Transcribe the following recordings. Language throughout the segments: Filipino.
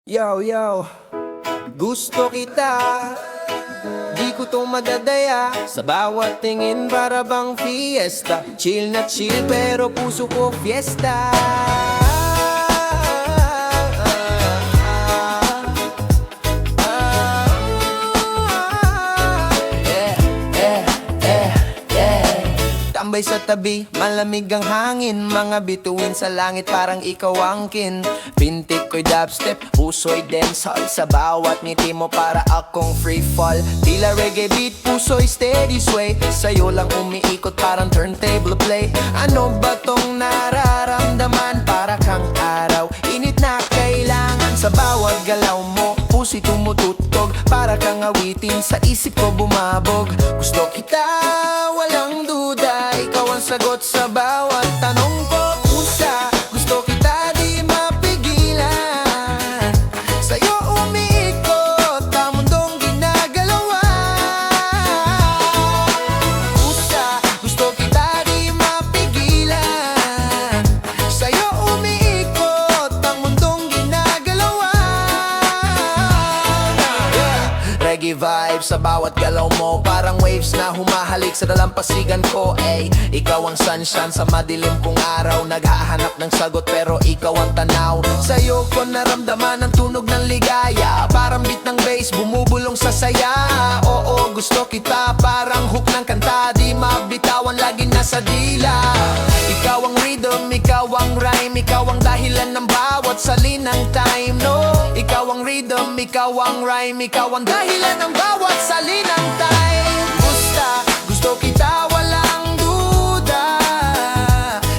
Yo, yo, gusto kita, di ko to madadaya. Sa bawat tingin para bang fiesta. Chill na chill pero puso ko fiesta. Tambay sa tabi, malamig ang hangin. Mga bituin sa langit parang ikaw ang kin. Pintik ko'y dubstep, puso'y dancehall. Sa bawat ngiti mo para akong free fall. Tila reggae beat, puso'y steady sway. Sa'yo lang umiikot parang turntable play. Ano ba tong nararamdaman? Para kang araw, init na kailangan. Sa bawat galaw mo, puso'y tumututog. Para kang awitin, sa isip ko bumabog. Gusto kita, walang duda. Ikaw ang sagot sa bawat tanong ko. Pusa, gusto kita di mapigilan. Sa'yo umiikot ang mundong ginagalawan. Pusa, gusto kita di mapigilan. Sa'yo umiikot ang mundong ginagalawan. Reggae vibes sa bawat galaw mo, parang waves na humahalik sa dalampasigan ko. Ikaw ang sunshine sa madilim kong araw. Naghahanap ng sagot pero ikaw ang tanaw. Sa'yo ko naramdaman ang tunog ng ligaya. Parang beat ng bass bumubulong sa saya. Oo, gusto kita parang hook ng kanta. Di mabitawan, lagi nasa dila. Ikaw ang rhythm, ikaw ang rhyme. Ikaw ang dahilan ng bawat salinang time, no? Ikaw ang rhythm, ikaw ang rhyme. Ikaw ang dahilan ng bawat salinang time. Gusto kita walang duda.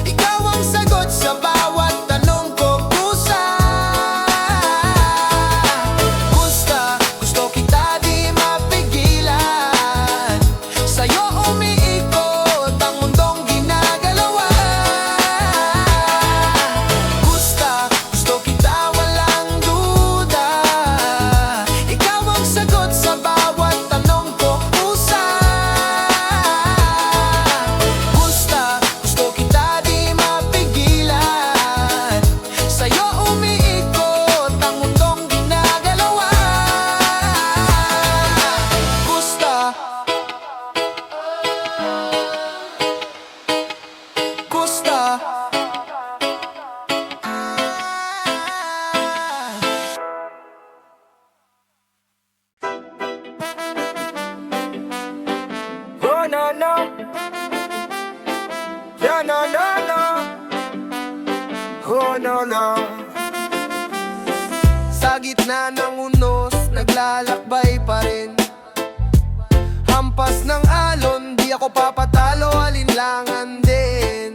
Ikaw ang sagot sa bawat tanong ko, pusa. Gusto kita di mapigilan. Sa'yo umiikot ang mundong ginagalawan. Gusto kita walang duda. Ikaw ang sagot sa bawat tanong ko, pusa. Gusto kita di mapigilan. Sa'yo umiikot ang mundong ginagalawan. Gusto oh no no, yeah no no no, oh no no. Sa gitna ng unos, naglalakbay pa rin. Hampas ng alon, di ako papatalo, alinlangan din.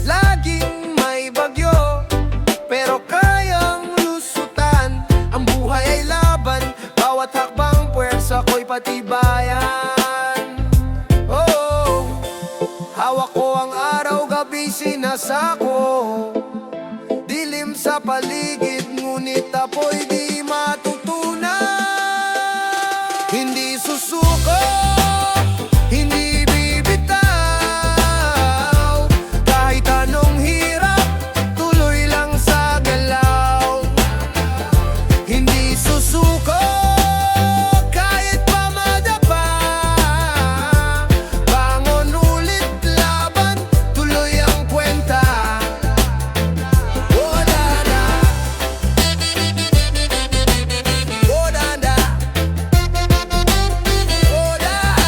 Laging may bagyo, pero kayang lusutan. Ang buhay ay laban, bawat hakbang puwersa ko'y patibayan. Oh, hawak ko ang araw, gabi sinasako. Dilim sa paligid, ngunit apoy di matutunan. Hindi susuko, hindi bibitaw. Kahit anong hirap, tuloy lang sa galaw. Hindi susuko, kahit pa madapa. Bangon ulit, laban, tuloy ang kwenta. Oh dada, oh dada, oh dada.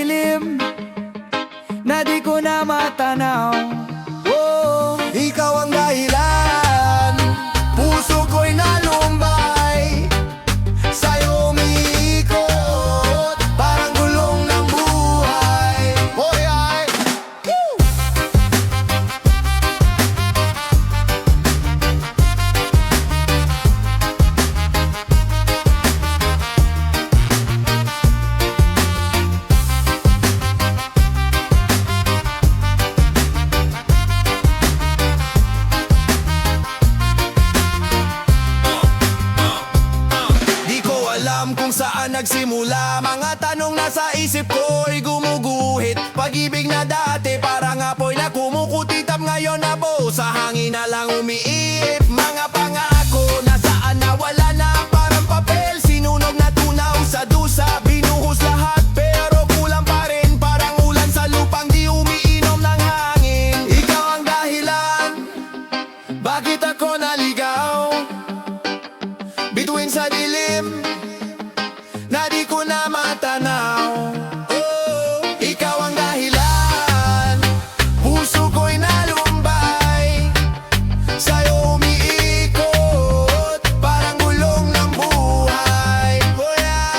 dilim na di ko na matanaw. Oh, Ikaw ang dahilan, puso ko'y nalumbay, sa'yo umiikot, parang gulong ng buhay. Hoy ay! Di ko alam kung saan nagsimula, mga tanong nasa isip ko'y gumuguhit. Pag-ibig na dati parang apoy na kumukutitap, ngayon na po sa hangin na lang umiip. Mga pangako nasaan na wala na, parang papel sinunog na tunaw sa dusa. Binuhos lahat pero kulang pa rin, parang ulan sa lupang di umiinom ng hangin. Ikaw ang dahilan, bakit ako naligaw? Bituin sa dilim na di ko na matanaw. Oh, ikaw ang dahilan, puso ko'y nalumbay, sa'yo umiikot, parang gulong ng buhay. Oh, yeah.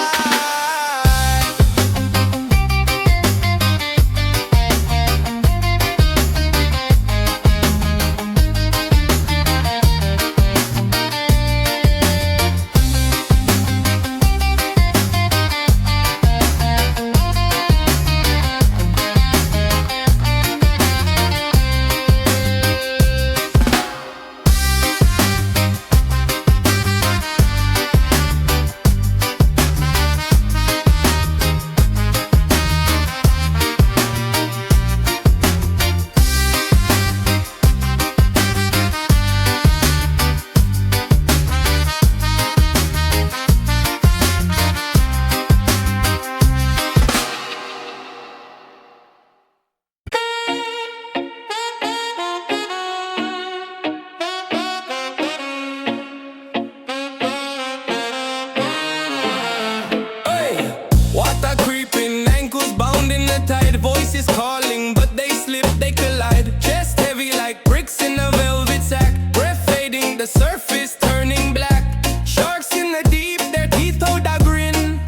Water creeping, ankles bound in the tide. Voices calling, but they slip, they collide. Chest heavy like bricks in a velvet sack. Breath fading, the surface turning black. Sharks in the deep, their teeth hold a grin.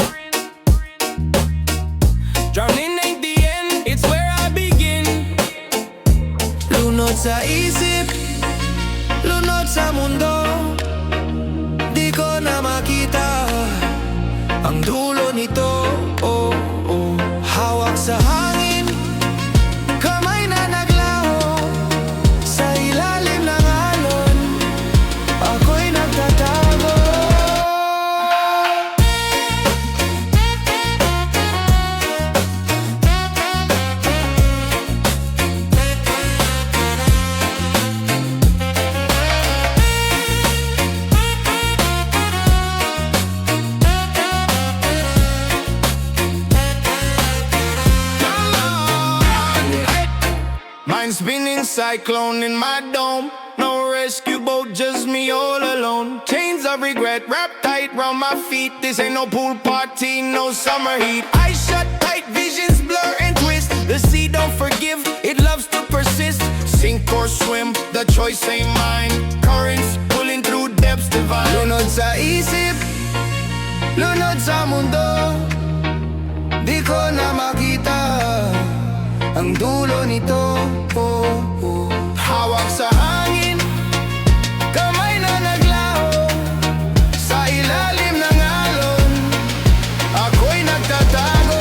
Drowning ain't the end, it's where I begin. Lunod sa isip, lunod sa mundo, di ko na makita ang dulo nito. Oh, oh. Hawak sa hangin, kamay na naglaho, sa ilalim ng alon, ako'y nagtatago. Mind spinning, cyclone in my dome. No rescue boat, just me all alone. Chains of regret wrapped tight round my feet. This ain't no pool party, no summer heat. Eyes shut tight, visions blur and twist. The sea don't forgive, it loves to persist. Sink or swim, the choice ain't mine. Currents pulling through depths divine. Lunod sa isip, lunod sa mundo, di ko na makita ang dulo nito. Oh, oh. Hawak sa hangin, kamay na naglaho, sa ilalim ng alon, ako'y nagtatago.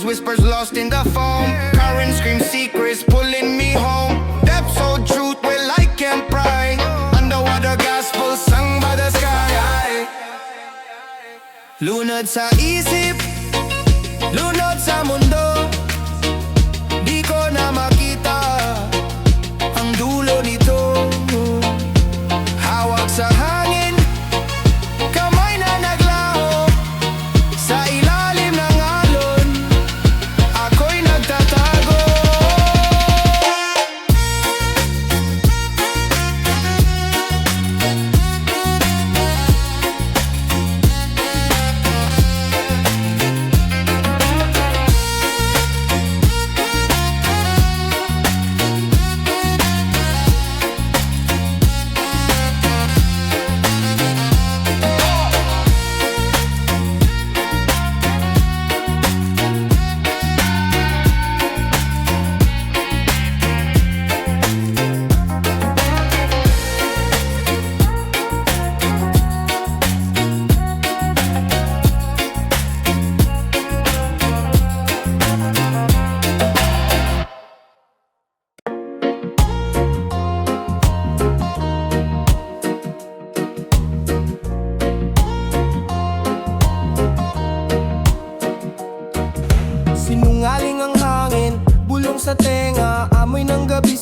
Whispers lost in the foam. Current screams secrets pulling me home. Depths hold truth where light can't pry. Underwater gospel sung by the sky. Lunod sa isip, lunod sa mundo, di ko na makita ang dulo nito.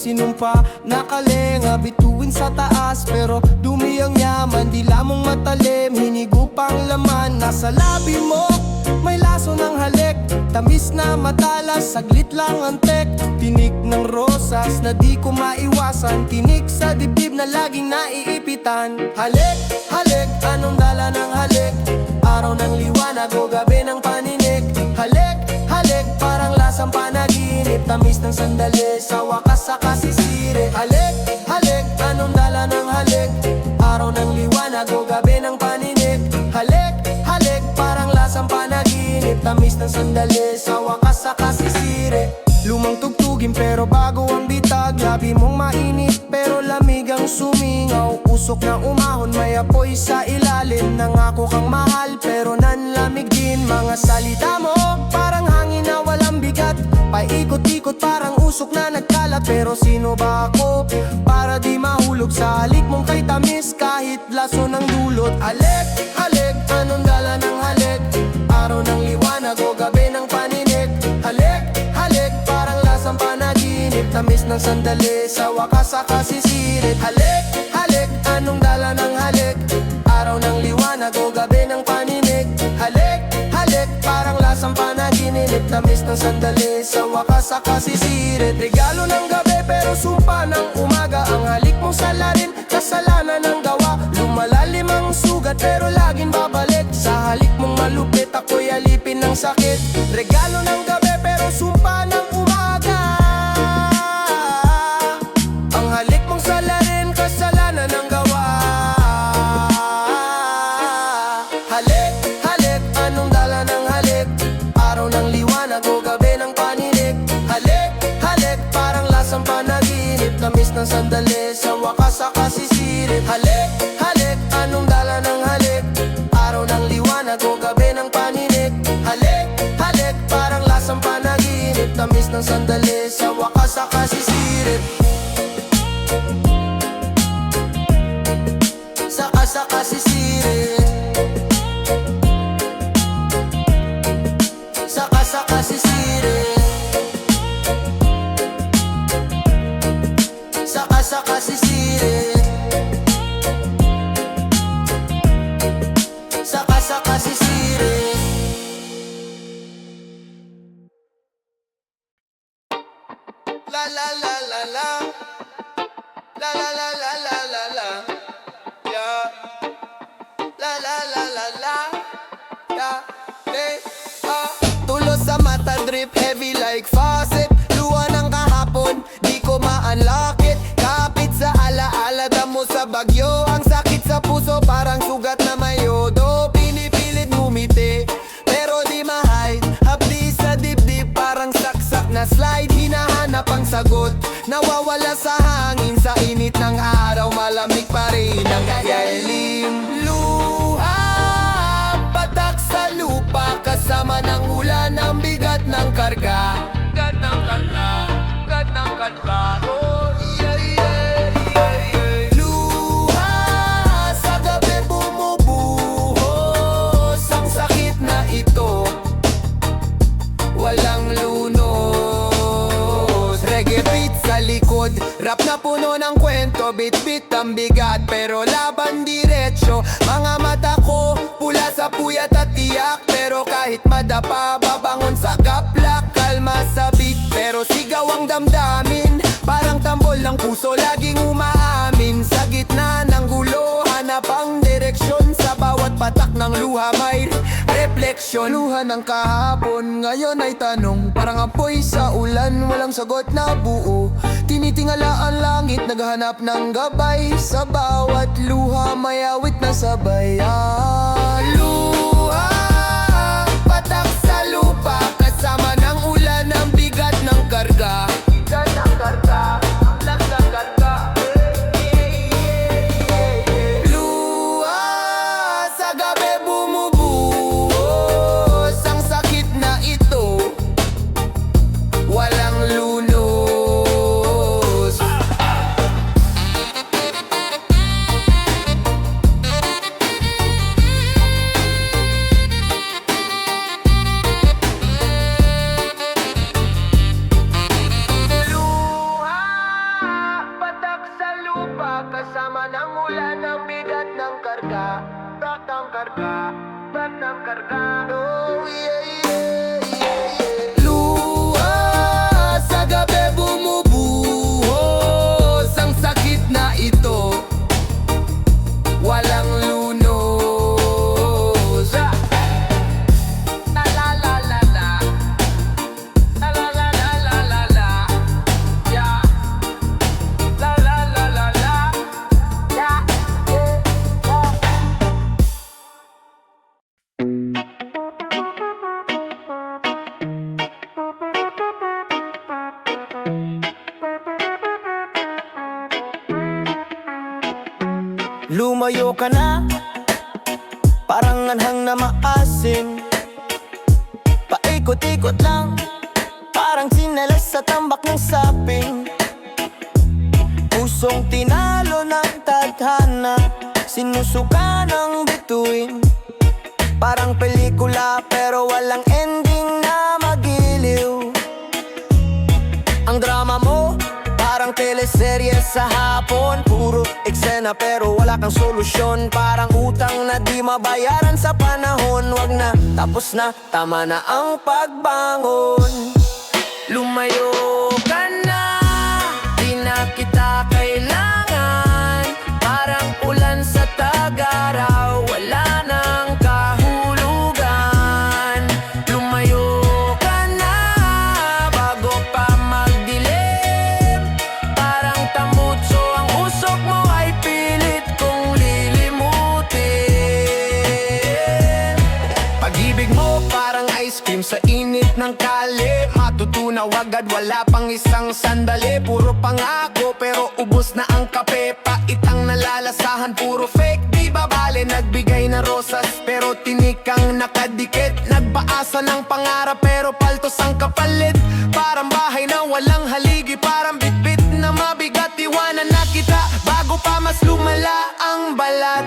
sinumpa nakalenga, bituin sa taas pero dumi ang yaman. Di lamang matalim, hinigupang laman. Nasa labi mo, may laso ng halik, tamis na matalas, saglit lang ang tek. Tinik ng rosas na di ko maiwasan, tinik sa dibdib na laging naiipitan. Halik, halik, anong dala ng halik? Araw ng liwanag o gabi ng paninik. Halik, halik, parang lasang panaginip, tamis ng sandali, sa wakas sa kasisire. Halik, halik, anong dala ng halik? Araw ng liwanag o gabi ng paninik. Halik, halik, parang lasang panaginip, tamis ng sandali, sa wakas sa kasisire. Lumang tugtugin pero bago ang bitag, labi mong mainit pero lamig ang sumingaw. Usok na umahon, may apoy sa ilalim. Nangako kang mahal pero nanlamig din. Mga salita mo parang hangin na walang bigat, paikot-ikot parang usok na nagkalat. Pero sino ba ako para di mahulog sa halik mong kay tamis, kahit laso ng dulot. Halik, halik, anong dala ng halik? Araw ng liwanag o gabi ng paninik. Halik, halik, parang lasang panaginip, tamis ng sandali, sa wakas sa kasisirit. Halik, halik, anong dala ng halik? Araw ng liwanag o gabi ng paninig. Halik, halik, parang lasang panaginip, tamis ng sandali, sa wakas sa kasisirit. Regalo ng gabi pero sumpa ng umaga, ang halik mong salarin, kasalanan ng gawa. Lumalalim ang sugat pero laging babalik, sa halik mong malupit ako'y alipin ng sakit. Regalo ng gabi pero sumpa ng umaga, ang halik mong salarin, kasalanan ng gawa. Halik, halik, anong dala ng halik? Araw ng liwanag o gabi ng paninig. Halik, halik, parang lasang panaginip, tamis ng sandali, sa wakas sa kasisirit. Halik, halik, anong dala ng halik? Araw ng liwanag o gabi ng paninig. Halik, halik, parang lasang panaginip, tamis ng sandali, sa wakas sa kasisirit. Sa kasisirit. Sa kasisirit. Sa kasisirit. Sa kasisirit. La la la la la. La la la la la la la. Yeah. La la la la la. Yeah. Hey. Tulos sa mata, drip heavy like faucet. Luha ng kahapon, di ko maanlakit. Kapit sa alaala, damo sa bagyo. Ang sakit sa puso, parang sugat na mayodo. Pinipilit ngumiti, pero di ma-hide. Hapdi sa dibdib, parang saksak na slide. Hinahanap ang sagot, nawawala sa hangin. Sa init ng araw, malamig pa rin ang yalim. Luha, patak sa lupa, kasama ng ulan, ang bigat ng karga. Bigat ng karga, bigat ng karga. Oh, yeah, yeah, yeah, yeah. Luha, sa gabi bumubuhos, ang sakit na ito, walang lunos. Reggae beat sa likod, rap na puno ng kwento, bit-bit ang bigat pero laban diretsyo. Mga mata ko pula sa puyat at tiyak, pero kahit madapa babangon sa kaplak. Kalma sa beat pero sigaw ang damdamin, parang tambol ng puso laging umaamin. Sa gitna ng gulo hanap ang direksyon, sa bawat patak ng luha may refleksyon. Luha ng kahapon ngayon ay tanong, parang apoy sa ulan, walang sagot na buo. Tinitingala ang langit, naghahanap ng gabay, sa bawat luha may awit na sabay. Luha, patak sa lupa, kasama ng ulan, ang bigat ng karga. Bigat ng karga, ang lag ng karga. Luha, sa gabi bumubuhos, ang sakit na ito, walang lunos. Luha sa gabi bumubuhos ang sakit na ito, walang lunos. La la la la la, la la la la la la la, yeah. La la la la la, yeah, yeah. Lumayo ka na, parang anhang na maasim. Paikot-ikot lang, parang sinelas sa tambak ng saping. Pusong tinalo ng tadhana, sinusuka ng bituin. Parang pelikula pero walang ending na magiliw. Ang drama mo, parang teleserye sa hapon. Puro eksena pero wala kang solusyon. Parang utang na di mabayaran sa panahon. Wag na, tapos na, tama na ang pagbangon. Lumayo ka na, di na kita kailangan. Parang ulan sa tag-araw, wala nang kahulugan. Lumayo ka na, bago pa magdilim. Parang tambutso ang usok mo ay pilit kong lilimutin. Pag-ibig mo parang ice cream sa init ng kali. Matutunaw agad, wala pang isang sandali. Puro pangako pero ubos na ang kape. Pait ang nalalasahan, puro fake. Di ba bale, nagbigay ng rosas pero tinikang nakadikit. Nagpaasa ng pangarap pero paltos ang kapalit. Parang bahay na walang haligi, parang bitbit na mabigat. Iwanan na kita bago pa mas lumala ang balat.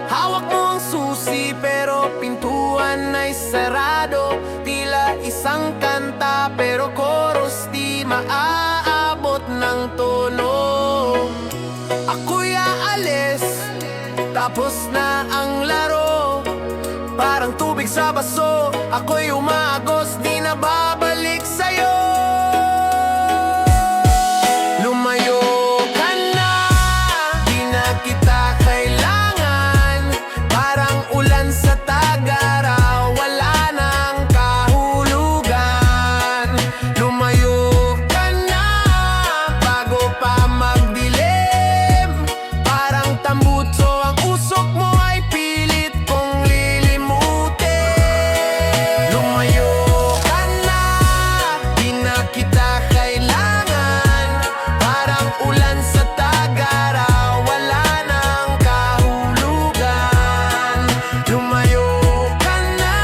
Hawak mo ang susi pero pintuan ay sarado. Tila isang kanta pero chorus di maaabot ng tono. Ako'y aalis, tapos na ang laro. Parang tubig sa baso, ako'y umagos, di na babalik sa'yo. Lumayo ka na, di na kita kailangan. Parang ulan sa tag-araw, wala nang kahulugan. Lumayo ka na, bago pa magdilim. Parang tambutso ang usok mo ay pilit kong lilimutin. Lumayo ka na, di na kita kailangan. Parang ulan sa tag-araw, wala nang kahulugan. Lumayo ka na,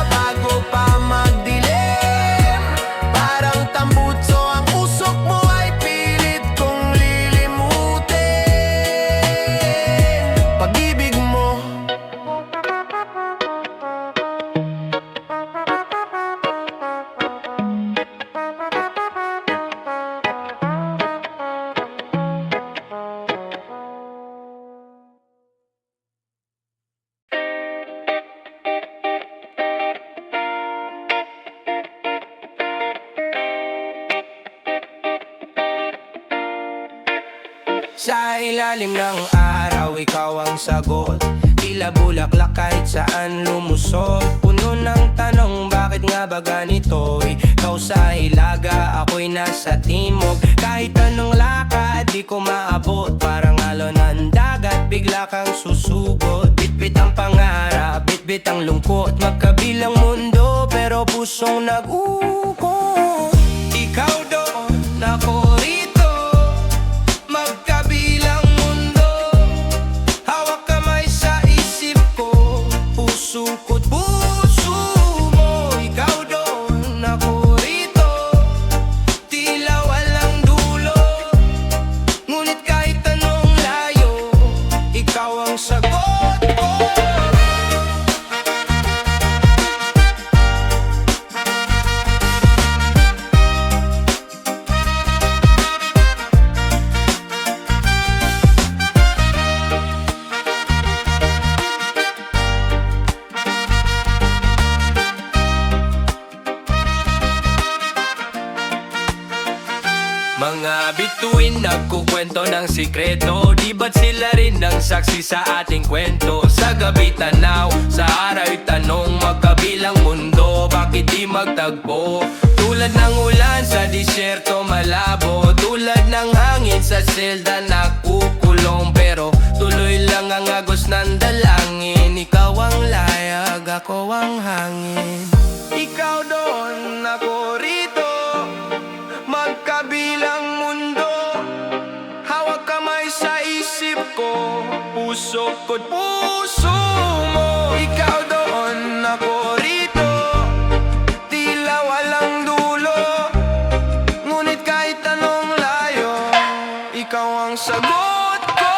bago pa magdilim. Parang tambutso ang usok mo ay pilit kong lilimutin. Pag-ibig mo sa ilalim ng araw, ikaw ang sagot. Tila bulaklak kahit saan lumusot. Puno ng tanong, bakit nga ba ganito? Ikaw sa hilaga, ako'y nasa timog. Kahit anong lakad, di ko maabot. Parang alon ng dagat, bigla kang susugod. Bitbit ang pangarap, bitbit ang lungkot. Magkabilang mundo, pero pusong nag-ukot. Ikaw doon, ako rito. Magkabilang mundo, hawak kamay sa isip ko. Puso ko't puso mo. Ikaw doon, ako rito. Tila walang dulo, ngunit kahit anong layo, ikaw ang sagot ko. bituin nagkukwento ng sikreto. Di ba't sila rin ang saksi sa ating kwento? Sa gabi tanaw, sa ara'y tanong, magkabilang mundo, bakit di magtagpo? Tulad ng ulan sa disyerto malabo, tulad ng hangin sa selda nakukulong. Pero tuloy lang ang agos ng dalangin, ikaw ang layag, ako ang hangin. Ikaw doon, ako rito, magkabilang mundo. Hawak kamay sa isip ko, puso ko't puso mo. Ikaw doon, ako rito, tila walang dulo. Ngunit kahit anong layo, ikaw ang sagot ko.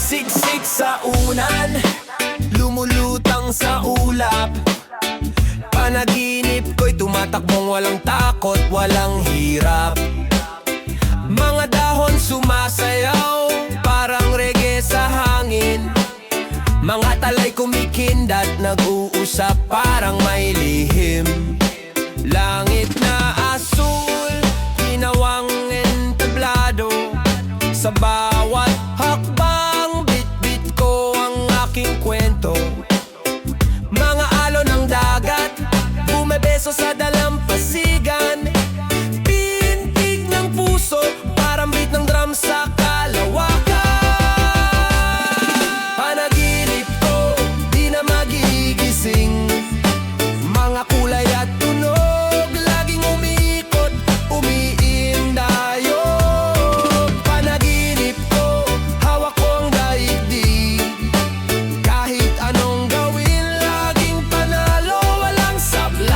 Siksik sa unan, lumulutang sa ulap. Panaginip ko'y tumatakbong walang takot, walang hirap. Mga dahon sumasayaw, parang reggae sa hangin. Mga talay kumikindat, nag-uusap parang may lihim. Langit na asul, ginawang entablado. Sa bawat hakbang, bit-bit ko ang aking kwento. Mga alon ng dagat, bumebeso sa dalampasigan. Pintig ng puso, parang beat ng drum sa kalawakan. Panaginip ko, di na magigising. Mga kulay at tunog, laging umiikot, umiindayog. Panaginip ko, hawak ko ang daigdig. Kahit anong gawin, laging panalo, walang sablay.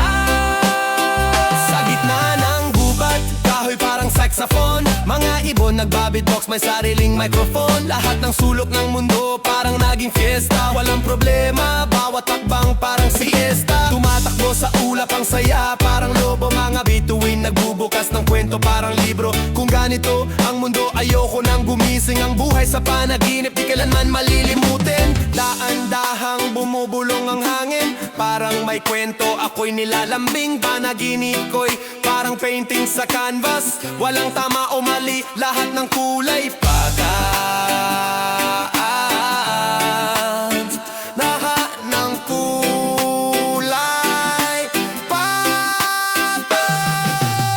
Sa gitna ng gubat, kahoy parang saxophone. Mga ibon nagbabitbox, may sariling microphone. Lahat ng sulok ng mundo parang naging fiesta. Walang problema, bawat takbang parang siesta. Tumatakbo sa ulap ang saya, parang lobo. Mga bituin nagbubukas ng kwento parang libro. Kung ganito ang mundo, ayoko nang gumising. Ang buhay sa panaginip, di kailanman malilimutin. Daan-dahang bumubulong ang hangin, parang may kwento, ako'y nilalambing. Panaginip ko'y parang painting sa canvas. Walang tama o mali, lahat ng kulay pagaan. Lahat ng kulay pagaan.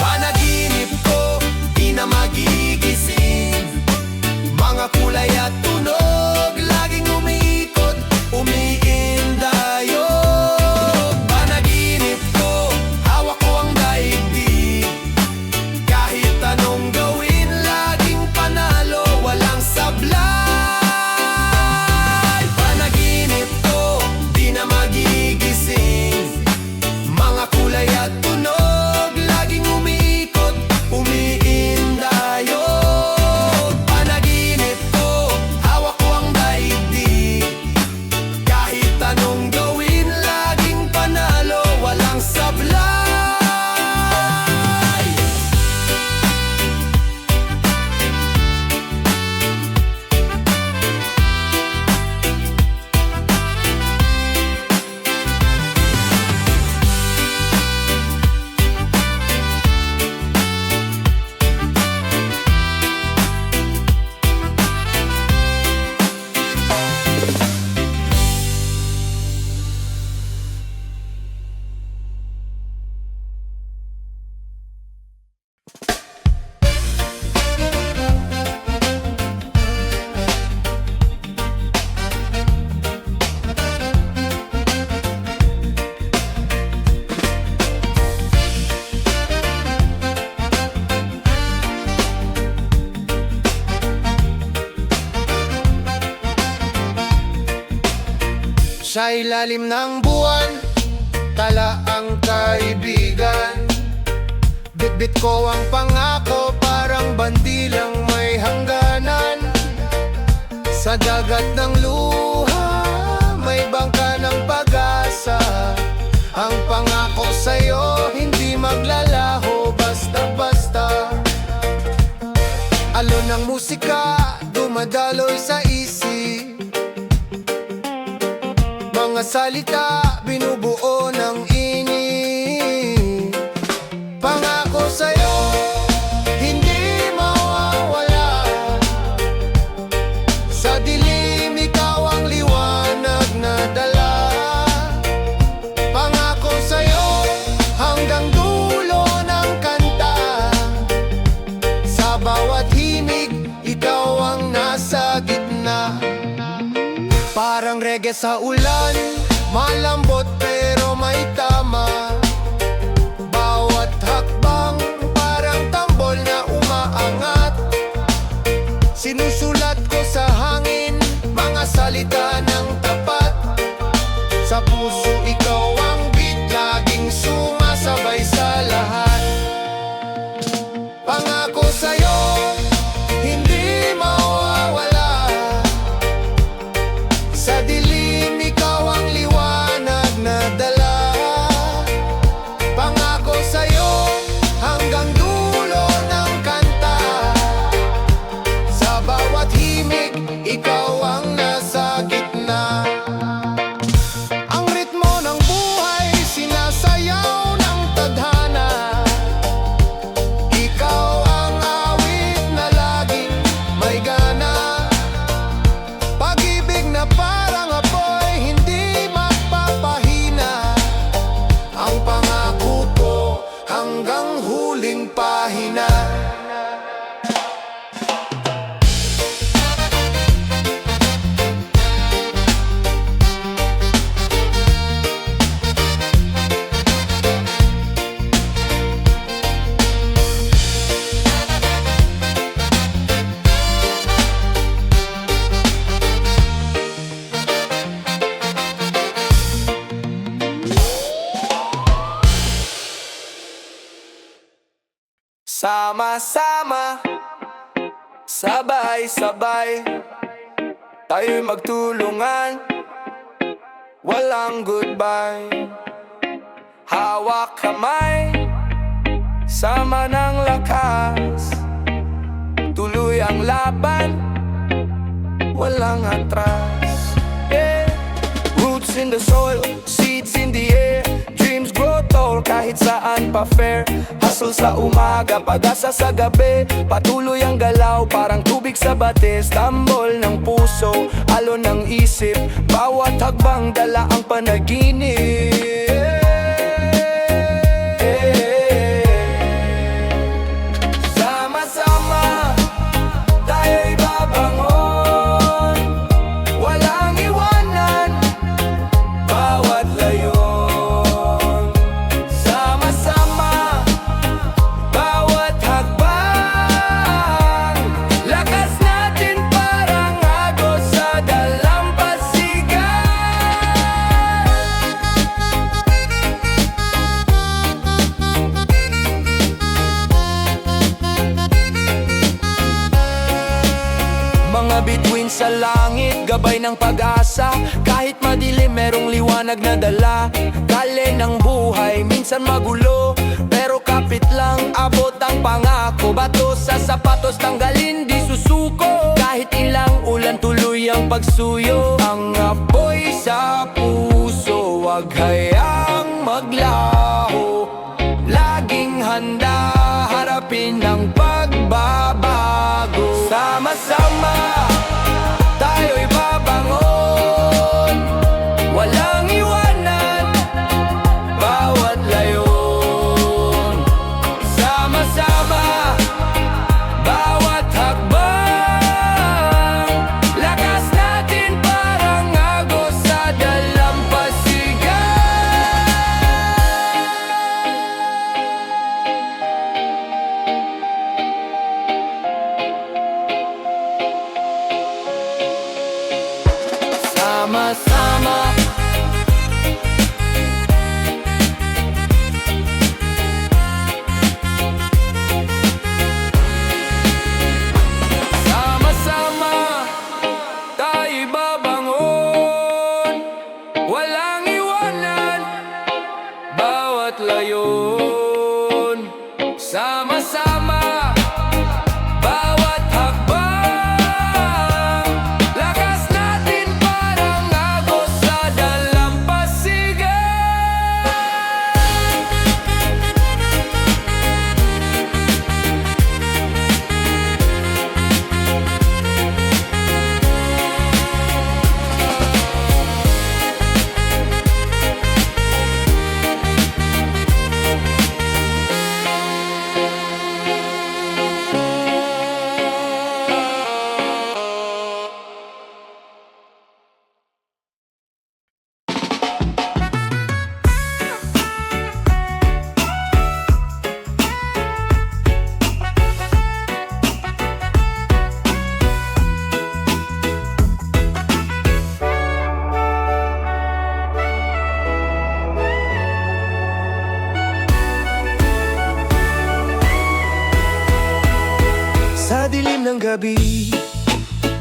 Panaginip ko, di na magigising. Mga kulay at tunog, laging umiikot, umiindayog. Panaginip ko, hawak ko ang daigdig. Kahit anong gawin, laging panalo, walang sablay. Sa ilalim ng buwan, tala ang kaibigan. Bitbit ko ang pangako, parang bandilang may hangganan. Sa dagat ng luha, may bangka ng pag-asa. Ang pangako sa'yo, hindi maglalaho basta-basta. Alon ng musika, dumadaloy sa isip. Mga salita, binubuo ng inip. Pangako sa'yo, hindi mawawala. Sa dilim, ikaw ang liwanag na dala. Pangako sa'yo, hanggang dulo ng kanta. Sa bawat himig, ikaw ang nasa gitna. Parang reggae sa ulan, malambot pero may tama. Bawat hakbang, parang tambol na umaangat. Sinusulat ko sa hangin, mga salita ng tapat. Sa puso, ikaw ang beat, laging sumasabay sa lahat. Pangako sa'yo, hindi mawawala. Sa dilim, ikaw ang liwanag na dala. Pangako sa'yo, hanggang dulo ng kanta. Sa bawat himig, ikaw ang nasa gitna. Ang ritmo ng buhay, sinasayaw ng tadhana. Ikaw ang awit na laging may gana. Pag-ibig na parang apoy, hindi magpapahina. Ang pangako ko, hanggang huling pahina. Sama-sama, sabay-sabay, tayo'y magtulungan, walang goodbye. Hawak kamay, sama ng lakas, tuloy ang laban, walang atras. Yeah. Roots in the soil, seeds in the air, dreams grow tall kahit saan pa fair. Hustle sa umaga, pag-asa sa gabi, patuloy ang galaw parang tubig sa batis. Tambol ng puso, alon ng isip, bawat hagbang dala ang panaginip. Sama-sama, tayo'y babangon, walang iwanan, bawat layon. Sama-sama, bawat hakbang, lakas natin parang agos sa dalampasigan. Mga bituin sa langit, gabay ng pag-asa. Kahit madilim, merong liwanag na dala. Kale ng buhay, minsan magulo, pero kapit lang, abot ang pangako. Bato sa sapatos, tanggalin, di susuko. Kahit ilang ulan, tuloy ang pagsuyo. Ang apoy sa puso, wag hayaang maglaho. Laging handa, harapin ang pagbabago. Sama-sama, tayo'y babangon, walang iwanan, bawat layon. Sama-sama, bawat hakbang, lakas natin parang agos sa dalampasigan. Sama-sama,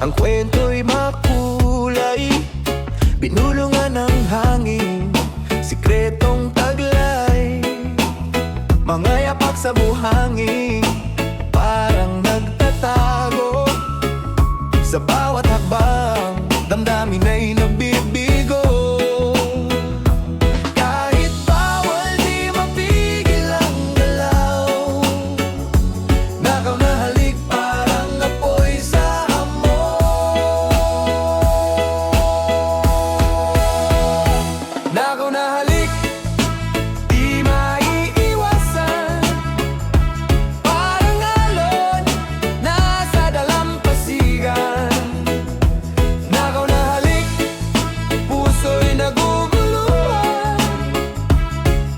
Ang kwento'y makulay, binulungan ng hangin, sikretong taglay, mga yapak sa buhangin, parang nagtatago. Sa bawat hakbang, damdamin ay nabibigo. Kahit bawal, di mapigil ang galaw. Nakaw na halik, parang apoy sa hamon. Nakaw na halik, di maiiwasan. Parang alon, nasa dalampasigan. Nakaw na halik, puso'y naguguluhan.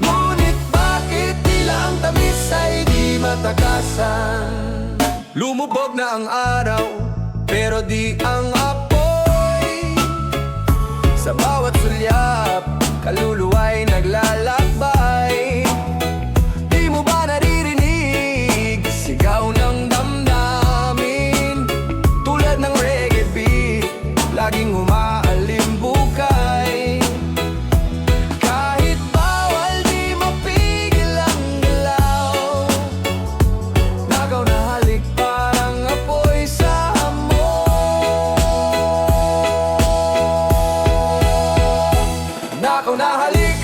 Ngunit bakit tila ang tamis ay di matakasan? Lumubog na ang araw, pero di ang apoy. Sa bawat sulyap, kaluluwa'y naglalakbay. Di mo ba naririnig? Sigaw ng damdamin, tulad ng reggae beat, laging umaalimbukay. Kahit bawal, di mapigil ang galaw. Nakaw na halik, parang apoy sa hamon. Nakaw na halik,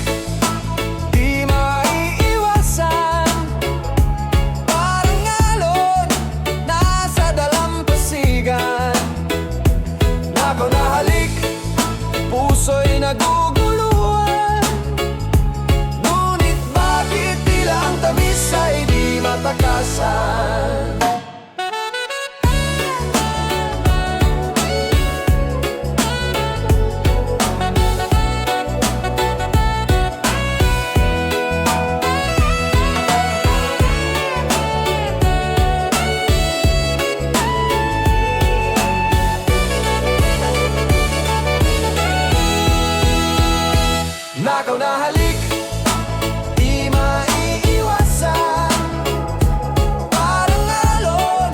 di maiiwasan. Parang alon, nasa dalampasigan. Nakaw na halik, puso'y naguguluhan. Ngunit bakit tila ang tamis ay di matakasan? Nakaw na halik, di maiiwasan. Parang alon,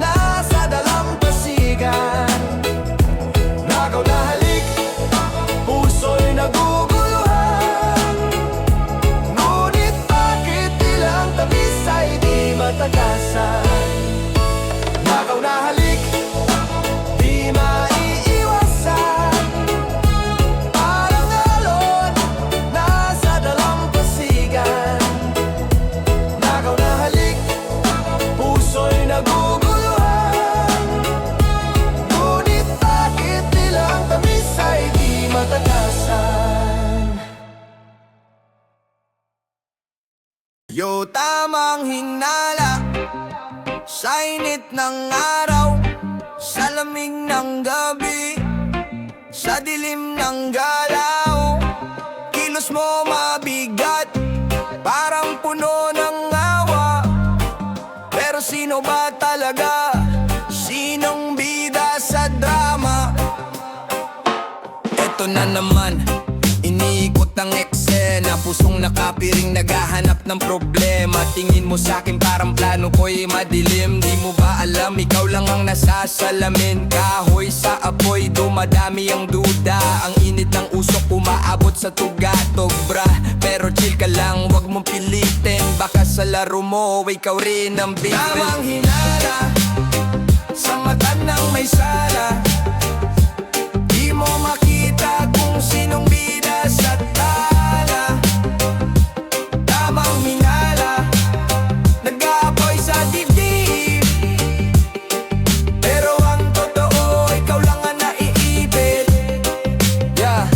nasa dalampasigan. Nakaw na halik, puso'y naguguluhan. Ngunit bakit tila ang tamis ay di matakasan? Nakaw na halik, di maiiwasan. Parang alon, nasa dalampasigan. Nakaw na halik, puso'y naguguluhan. Ngunit bakit tila ang tamis ay di matakasan? Yo, tamang hinala sa init ng araw, sa lamig ng gabi, sa dilim ng galaw. Kilos mo mabigat, parang puno ng awa. Pero sino ba talaga? Sinong bida sa drama? Eto na naman, iniikot ang eksena, pusong nakapiring naghahanap ng problema. Tingin mo sa'kin parang plano ko'y madilim. Di mo ba alam, ikaw lang ang nasasalamin. Kahoy sa apoy, dumadami ang duda. Ang init ng usok umaabot sa tugatog, bra. Pero chill ka lang, wag mong pilitin. Baka sa laro mo, ikaw rin ang big tamang hinala sa mata ng may sala. Di mo makita kung sinong bida sa tala. Tamang hinala, nag-aapoy sa dibdib. Pero ang totoo, ikaw lang ang naiipit. Yeah,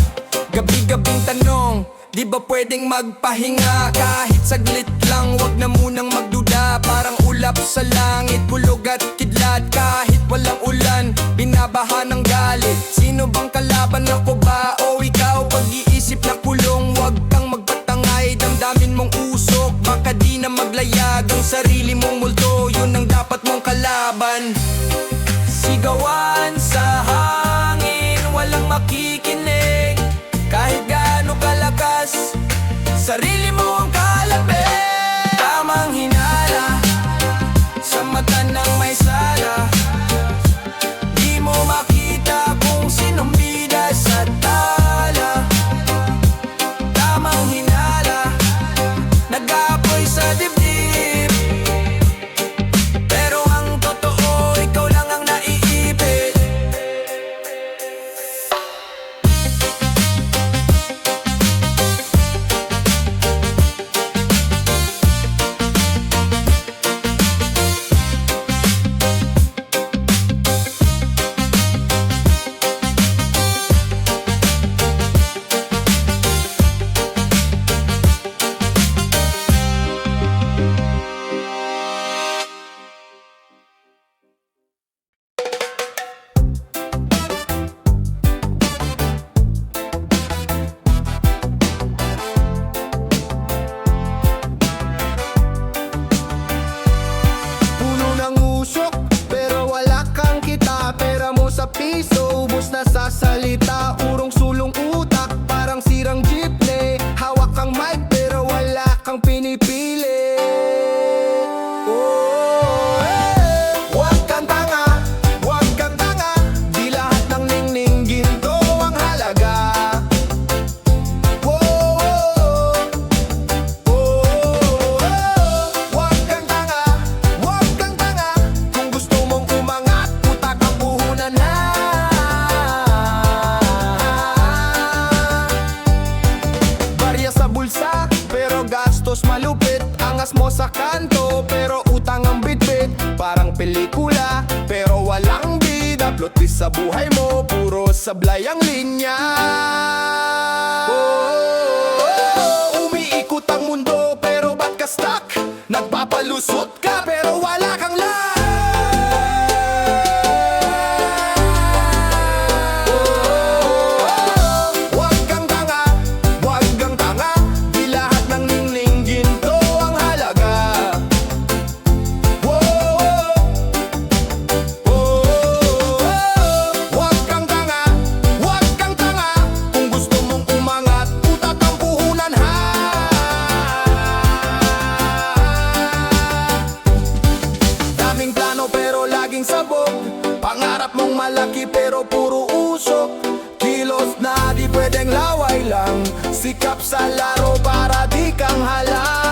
gabi-gabing tanong, di ba pwedeng magpahinga? Kahit saglit lang, wag na munang magduda. Parang ulap sa langit, bulog at kidlat. Kahit walang ulan, binabaha ng galit. Sino bang kalaban, ako ba o ikaw? Pag-iisip na kulong, wag kang magpatangay. Damdamin mong usok, baka di na maglayag ang sarili mong multo. Yun ang dapat mong kalaban. Sigawan sa hangin, walang makikinig. Kahit gaano kalakas, sarili mo ang kalabit. Tamang hinala sa mata ng may sala. Di mo Focus na sa salita, urong sulong utak, parang sirang jeepney. Hawak kang mic pero wala kang pinipili. Oh, Huwag kang tanga, huwag kang tanga. Di lahat ng ningning ginto ang halaga. Huwag kang tanga, huwag kang tanga. Kung gusto mong umangat, utak ang puhunan na. Barya sa bulsa, pero gastos malupit. Angas mo sa kanto, pero utang ang bitbit. Parang pelikula, pero walang bida. Plot twist sa buhay mo, puro sablay ang linya. Umiikot ang mundo, pero ba't ka stuck? Nagpapalusot ka, pero wala kang Huwag kang tanga, huwag kang tanga. Di lahat ng ningning ginto ang halaga. Huwag kang tanga, huwag kang tanga. Kung gusto mong umangat, utak ang puhunan ha. Daming plano pero laging sabog. Pangarap mong malaki pero puro usok. Kilos na di pwedeng laway lang. Sikap sa laro para di kang halang.